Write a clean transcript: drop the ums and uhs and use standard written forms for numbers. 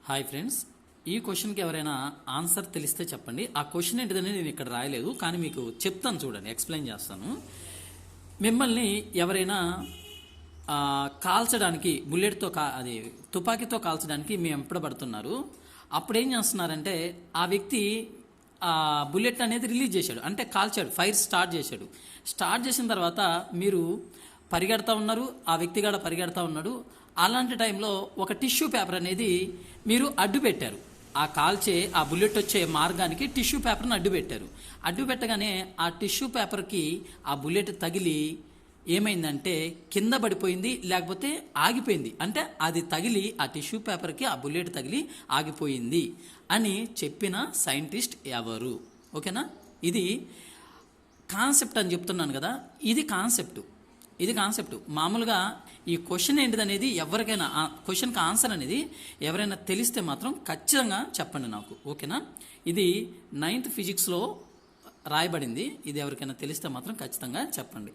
Hi friends, ఈ క్వశ్చన్కి ఎవరైనా ఆన్సర్ తెలిస్తే చెప్పండి. ఆ క్వశ్చన్ ఏంటిదని నేను ఇక్కడ రాయలేదు, కానీ మీకు చెప్తాను, చూడండి, ఎక్స్ప్లెయిన్ చేస్తాను. మిమ్మల్ని ఎవరైనా కాల్చడానికి బుల్లెట్తో అది తుపాకీతో కాల్చడానికి మీ వెంపడబడుతున్నారు. అప్పుడేం చేస్తున్నారంటే ఆ వ్యక్తి ఆ బుల్లెట్ అనేది రిలీజ్ చేశాడు, అంటే కాల్చాడు, ఫైర్ స్టార్ట్ చేశాడు. స్టార్ట్ చేసిన తర్వాత మీరు పరిగెడతా ఉన్నారు, ఆ వ్యక్తిగాడ పరిగెడతా ఉన్నాడు. అలాంటి టైంలో ఒక టిష్యూ పేపర్ అనేది మీరు అడ్డు పెట్టారు. ఆ బుల్లెట్ వచ్చే మార్గానికి టిష్యూ పేపర్ని అడ్డు పెట్టారు. అడ్డు పెట్టగానే ఆ టిష్యూ పేపర్కి ఆ బుల్లెట్ తగిలి ఏమైందంటే కింద పడిపోయింది, లేకపోతే ఆగిపోయింది. అంటే అది తగిలి ఆ టిష్యూ పేపర్కి ఆ బుల్లెట్ తగిలి ఆగిపోయింది అని చెప్పిన సైంటిస్ట్ ఎవరు? ఓకేనా? ఇది కాన్సెప్ట్ అని చెప్తున్నాను కదా, ఇది కాన్సెప్ట్. మామూలుగా ఈ క్వశ్చన్ ఏంటిదనేది ఎవరికైనా క్వశ్చన్కి ఆన్సర్ అనేది ఎవరైనా తెలిస్తే మాత్రం ఖచ్చితంగా చెప్పండి నాకు, ఓకేనా? ఇది 9th ఫిజిక్స్లో రాయబడింది. ఇది ఎవరికైనా తెలిస్తే మాత్రం ఖచ్చితంగా చెప్పండి.